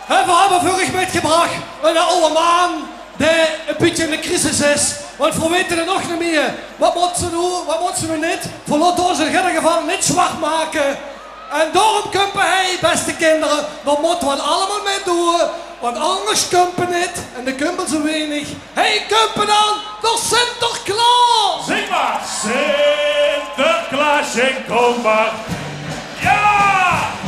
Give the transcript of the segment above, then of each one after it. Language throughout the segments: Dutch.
En we hebben voor u metgebracht een oude man die een beetje in de crisis is. Want we weten het nog niet meer. Wat moeten ze doen, wat moeten ze doen niet? Voor laten ons in ieder geval niet zwart maken. En daarom kumpen hij, beste kinderen, daar moeten we het allemaal mee doen. Want anders kumpen niet en de kumpen zo weinig. Hey, kumpen dan door Sinterklaas! Zing maar! Sinterklaasje, kom maar! Ja!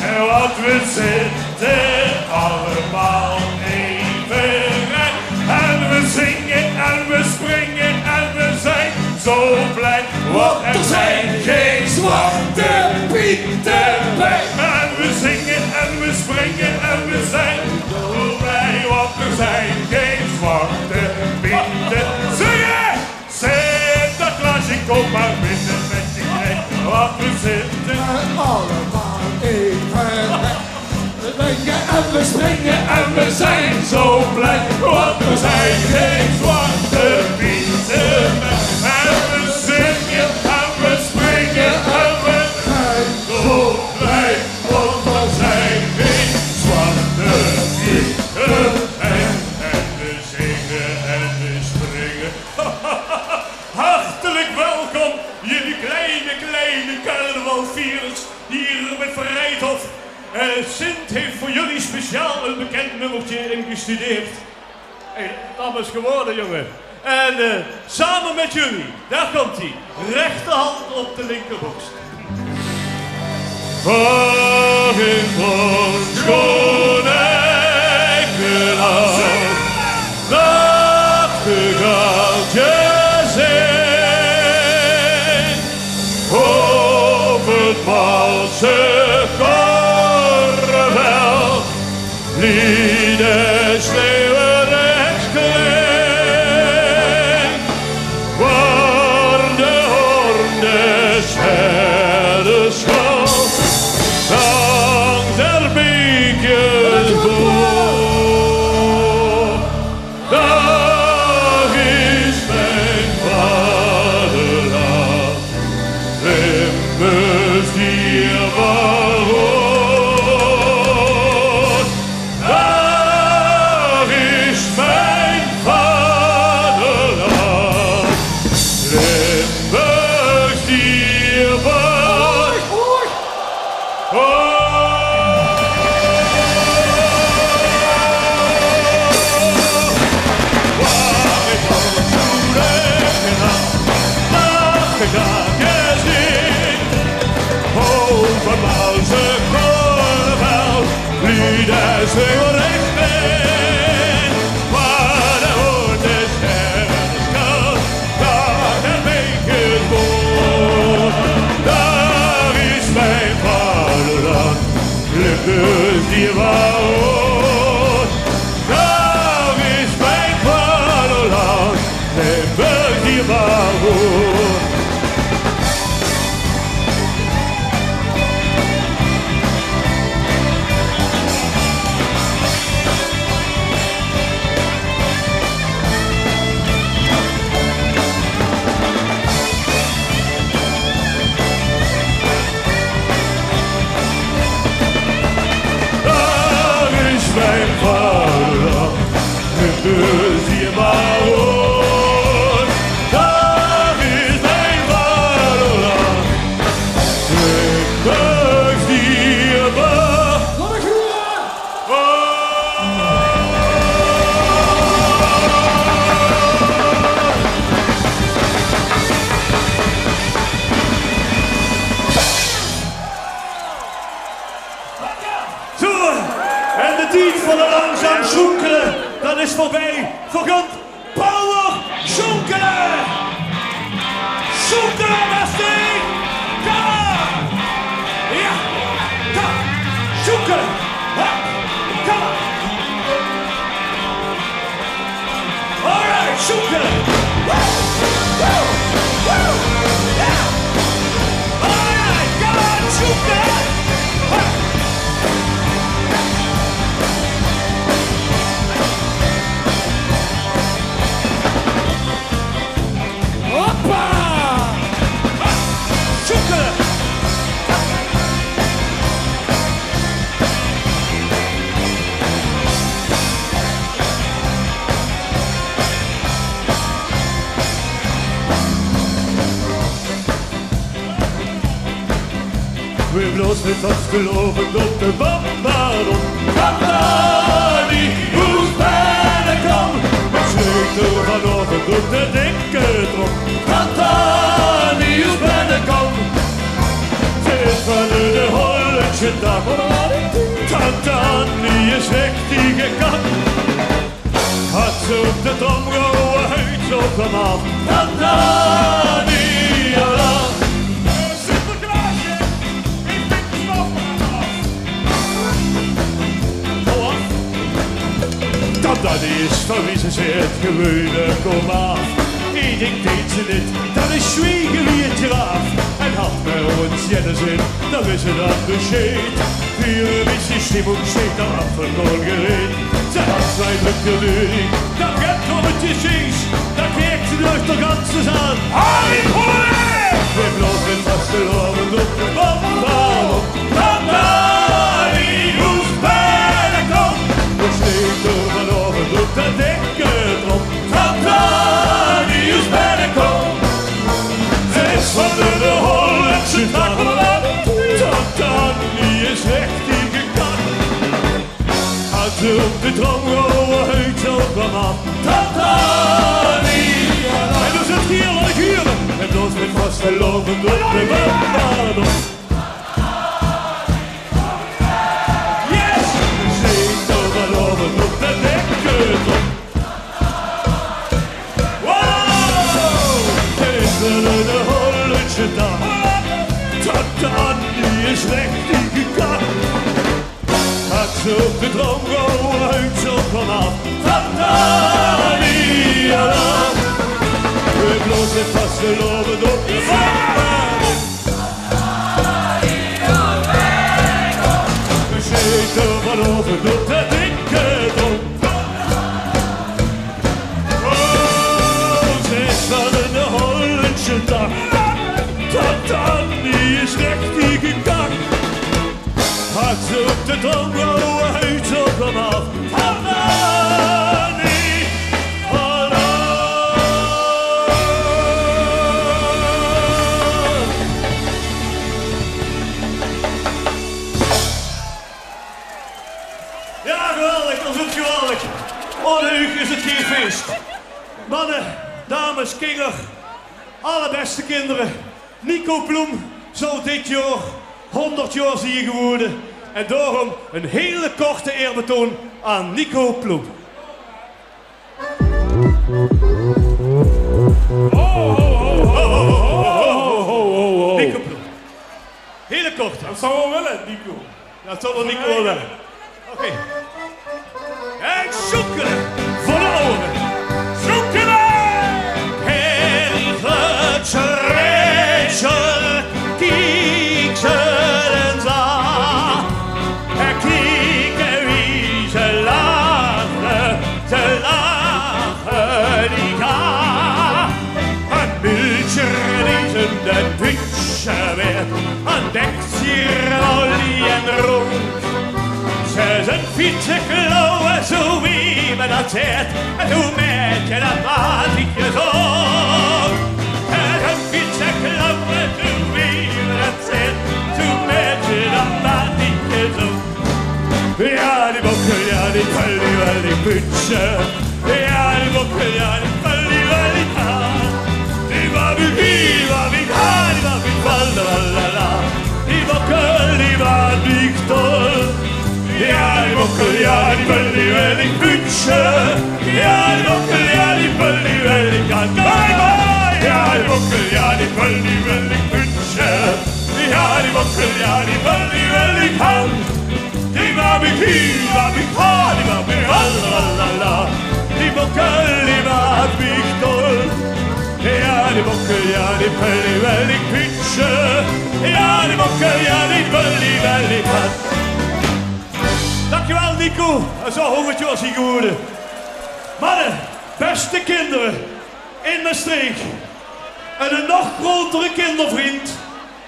En want we zitten allemaal even recht. En we zingen en we springen en we zijn zo blij. Want er zijn geen zwarte pieten bij. En we zingen en we springen en we zijn zo blij. Want er zijn geen zwarte pieten. Zingen! Sinterklaasje, kom maar binnen met je knecht. Want we zitten allemaal even recht. We zingen en we springen en we zijn zo blij, want er zijn geen zwarte pieten meer. En we zingen en we springen en we zijn zo blij, want er zijn geen zwarte pieten meer. En we zingen en we springen. Hartelijk welkom, jullie kleine carnavalvierders hier op het Vrijthof. Sint heeft voor jullie speciaal een bekend nummertje ingestudeerd. Hey, dat is geworden, jongen. En samen met jullie, daar komt hij. Rechterhand op de linkerborst. Waar in ons konijkenland nachtegaaltje zing op het Malse lieden sneeuwrecht klinkt, waar de hoornes verder schuilt, langs der beekjes boom. Daar is mijn vaderland, Limburgs dierbaar. Die woont, daar is mijn vaderland, Limburg die woont. Dus die woont, daar is mijn vaderland, Limburgs dierbaar. Kom ik hier! Zo, en de tijd van de langzaam zoekeren. Dat is voorbij. Vergunt power zoekeren! Zoekeren, beste! Kom! Ja! Kom! Zoekeren! Kom! Alright, zoekeren! Ja! Alright, kom on, zoekeren! bloos met vastgelovend op de bambadon. Tantani, hoe bijna kan, met sleutel vanochtend op de dikke Tantani, hoe bijna kan. Ze is van de Hollandse dag, Tantani is echt die gekant. Had ze op de tromgehouden huid zo van af. Tantani, ala. Sinterklaasje, ik denk de strafmaat af. Hou af. Tantani is van wie ze zegt, gewone kom af. Ik denk weet ze niet, dat is zwiegen wie het graaf. En had bij ons jennen zin, dan is het aan de shade. Vieren is die stimmung steekt dan af en gereed. Ze had zijn lukken nu niet, dat gaat om het is. Dan kijkt ze durch de ganse zaal. Harry Potter! We blozen vastgelovend op de bambadon. Tantani, hoest bijna kom. We slepen vanochtend op de dikke trap. Tantani, hoest bijna kom. Ze is van de Hollandse tak. Tantani is echt die gekant. Had ze op de tromgehouden huid zo van af. Tantani! En dan zit hier al een uur. En bloos met vastgelovend op de bambadon. Yes! Zit overlovend op de dikke top. Wow! Het is de Hollandse dag. Tantani is echt die gekant. Had ze op de tromgehouden huid zo vanaf. Tantani, ala. We blozen vastgelovend op de bambadon. We zitten vanochtend op de dikke dom. Oh, ze is van de Hollandse dag. Tantani is echt die gekakt. Had ze op de tromgehouden huid zo vanaf. Tantani, ala. Ja, geweldig, dat is het geweldig. Onheug is het geen feest. Mannen, dames, kinder, alle beste kinderen. Nico Ploem zal dit jaar 100 jaar zijn geworden. En daarom een hele korte eerbetoon aan Nico Ploem. Nico Ploem. Hele korte. Dat zou wel willen, Nico. Dat zal wel Nico wel willen. Oké. En zoekeren voor de oren. Zoekeren! Herrgelijkse Rachel, kijk ze en za. En kijken wie ze lachen die ga. Een bultje is een putje weer, een dekje olie en rood. Ze zijn fietsen klauwen, zo wie me dat zegt, en hoe met je dat maatje zo. Ze zijn fietsen klauwen, zo wie me dat zegt, hoe met je dat maatje zo. Ja, die bokken, ja, die pulli, wel die putje. Ja, die bokken, ja, die pulli, wel die ha. Die wabi, die wabi, ha, die wabi, la. Die bokken, die wabi, tol. Ja, die bokken, ja, die pulli, wel die putje. Ja, die bokken, ja, die pulli, wel die ha. Ja, die bokken, ja, die pulli, wel die putje. Ja, die bokken, ja, die pulli, wel die ha. Die wabi, ha, die wabi, la. Die bokken, die wabi, tol. Ja, die bokken, ja, die pulli, wel die putje. Ja, die bokken, ja, die pulli, wel die ha. Dankjewel Nico, en zo 100 jaar zijn geworden. Mannen, beste kinderen in mijn streek en een nog grotere kindervriend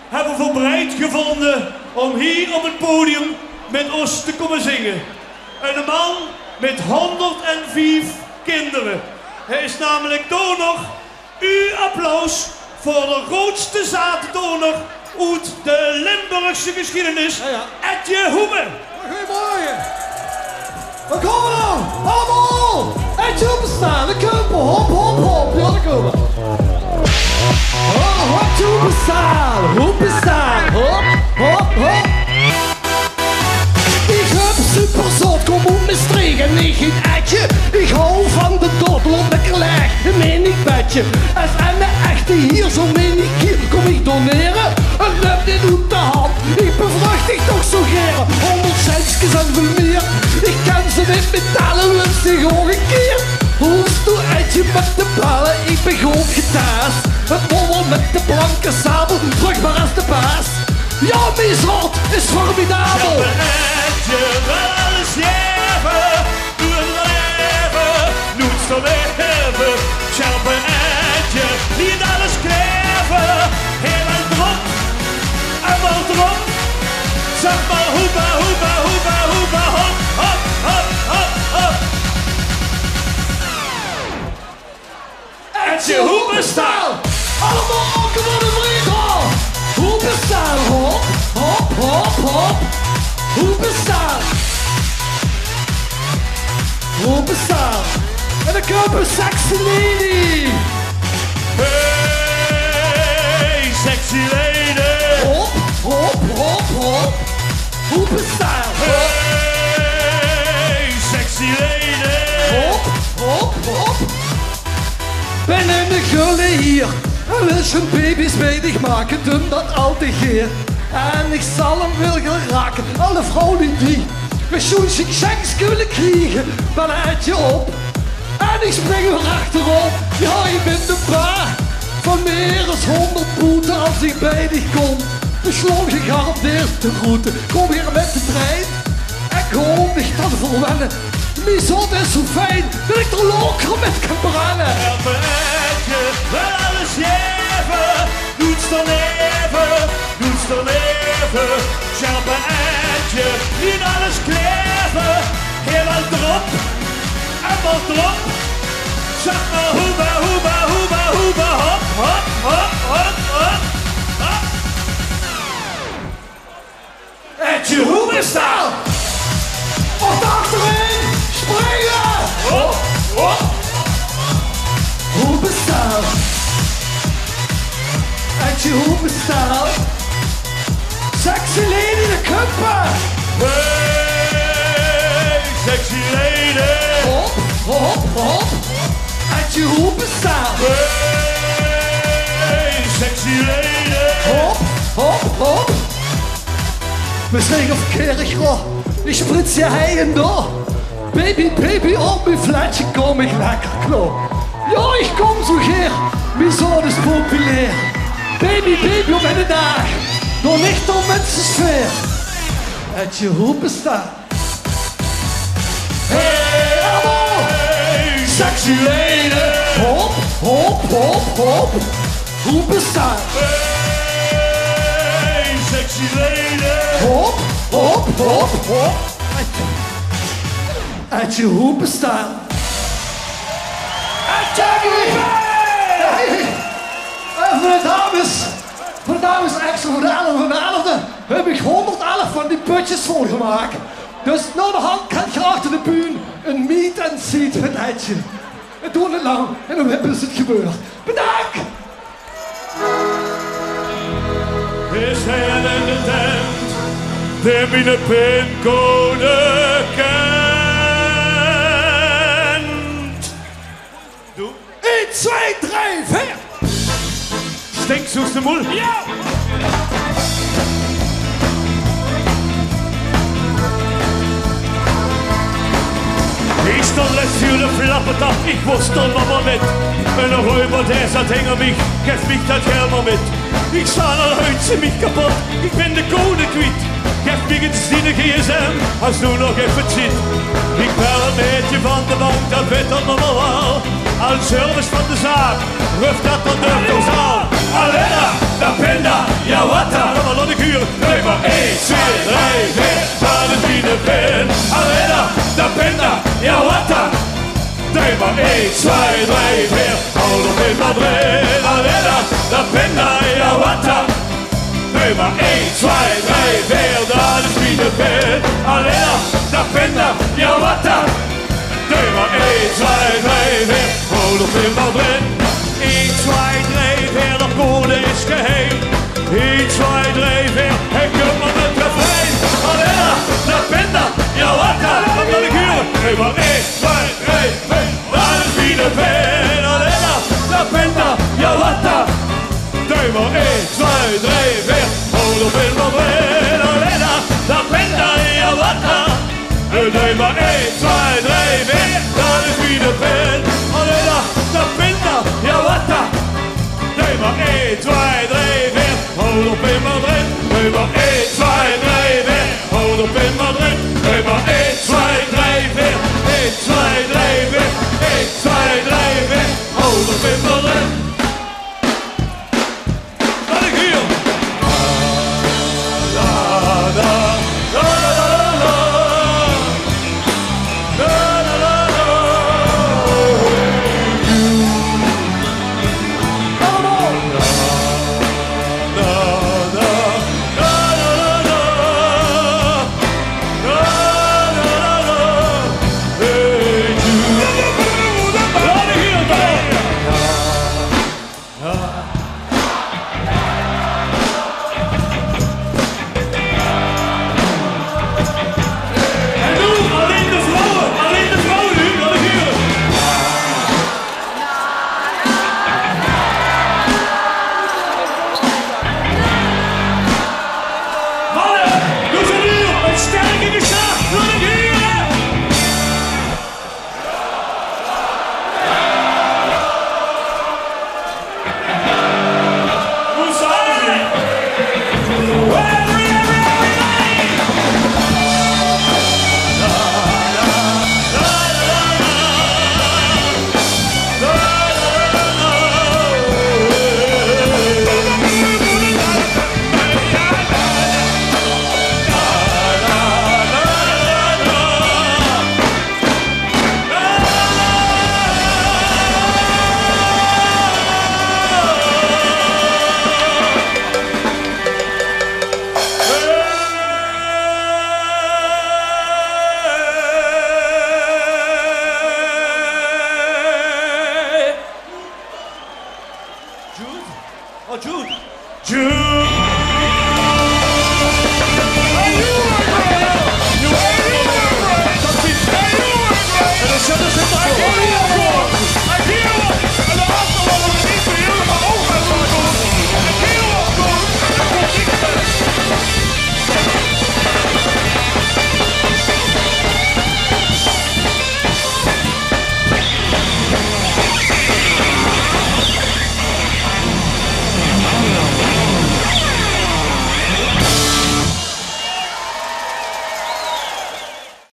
hebben we bereid gevonden om hier op het podium met ons te komen zingen. Een man met 105 kinderen. Hij is namelijk donor. Uw applaus voor de grootste zaaddonor uit de Limburgse geschiedenis. Etje Hoebe. Goedemorgen. Waar komen we nou? Allemaal! Etje Hoebe staan, de Kumpen. Hop, hop, hop. Ja, daar komen we. Oh, Etje Hoebe staan. Hoebe staan. Hop, hop, hop. Ik heb superzot, kom op mijn stregen, niet geen etje. Ik hou van de doddel op lekker leg, een menig bedje. En de echte hier, zo menig hier, kom ik doneren. Een lep dit doet de hand, ik bevrucht ik toch zo geren. 100 centjes en veel meer, ik kan ze niet betalen, wens zich ook een keer. Hoest toe etje met de ballen, ik ben gewoon getaast. Het bobbel met de blanke sabel, vruchtbaar als de baas. Ja, mijn soort is formidabel. Je wel alles geven, doe het leven, doe het zo leven. Schelpen etje, niet alles geven, helemaal erop, en wel erop. Zeg maar hoeba, hoeba, hoeba, hoeba, hop, hop, hop, hop, hop. Etje Hoebestaal, allemaal ook voor de vrienden. Hoebestaal, hop, hop, hop, hop. Hoebestaal. Hoebestaal. En dan komt een sexy lady. Hey, sexy lady. Hop, hop, hop, hop. Hoebestaal. Hey, sexy lady. Hop, hop, hop. Ben in de gulle hier. En wil zijn baby's medig maken, doen dat altijd keer. En ik zal hem wel gaan raken, alle vrouwen die pensioenziek willen krijgen, ben een etje op. En ik spring er achterop, ja ik ben de baar van meer dan 100 boeten als ik bij dich kom. Besloot gegarandeerd de route, kom hier met de trein en gewoon niet aan verwennen. Mijn zot is zo fijn dat ik er loker met kan brennen. Helpen etje, wel alles geven, doet dan even, doet dan even. Schelpen etje, niet alles kleven, helemaal erop, en wat erop. Zeg maar hoeba, hoeba, hoeba, hoeba, hop, hop, hop, hop, hop, hop. Etje Hoebestaal. Op de achterin, springen! Hop, hop. Hoebestaal. Etje Hoebestaal. Sexy lady de Kumpen. Hey, sexy lady. Hop, hop, hop. Etje Hoebestaal. Hey, sexy lady. Hop, hop, hop. Misschien of kerig hoor. Ik sprits je heien door. Baby, baby, op mijn flatje kom ik lekker klo. Ja, ik kom zo geer. Mijn zoon is populair. Baby, baby, op in de dag. Door licht om mensensfeer. Etje Hoebestaal. Hey, allemaal. Hey, Sexy lady. Hop, hop, hop, hop. Hoebestaal. hey, sexy lady. Hop, hop, hop, hop. Etje Hoebestaal. Etje Hoebestaal. En voor de dames extra voor de 11 van de 11e heb ik 111 van die putjes volgemaakt. Dus naar de hand kan je achter de buur een meet and seat met Etje. Het doet het lang en dan is het gebeurd. Bedankt! Is hij in de tent, de mijn pincode kent. Doe. 1, 2, 3, 4! Stink, zoest de moel. Ja! Ich stand letztens de flappert ab, ich wusste aber mit. Wenn er rüber der zat hänger mich, geeft mich dat helemaal mit. Ich sah al heute ziemlich kaputt, ich bin de Code kwijt. Geef mich het die gsm, als du nog even zit. Ik bel een beetje van de bank, dat weet dat nog wel wel. Als service van de zaak, ruft dat dan durft ons aan. Alena, da penda, ja wata. Kom maar, laat ik huren. 3 maar 1, 2, 3, 4, waar het binnen ben. Alena, da penda, ja wata. 3 maar 1, 2, 3, 4, hou nog in Madrid. Alena, da penda, ja wata. 3 Doe maar 1, 2, 3, 4, dat is wie de pen. Alleen dat pinda, ja wat dan? Doe maar 1, 2, 3, 4, hou op in Madrid. 1, 2, 3, 4, de code is geheim. 1, 2, 3, 4, en kom maar met refrein. Alleen dat pinda, ja wat dan? Dat wil ik huren. Doe maar 1, 2, 3, 4, dat is wie de pen. Alleen dat pinda, ja wat dan? Doe maar 1, 2, 3, 4, hou op in Madrid. Alleen dat pinda, ja wat dan? Doe maar 1, 2, 3, 4, dat is wie de pen. Alleen dat pinda, ja wat dan? Doe maar 1, 2, 3, 4, hou op in Madrid. Doe maar 1,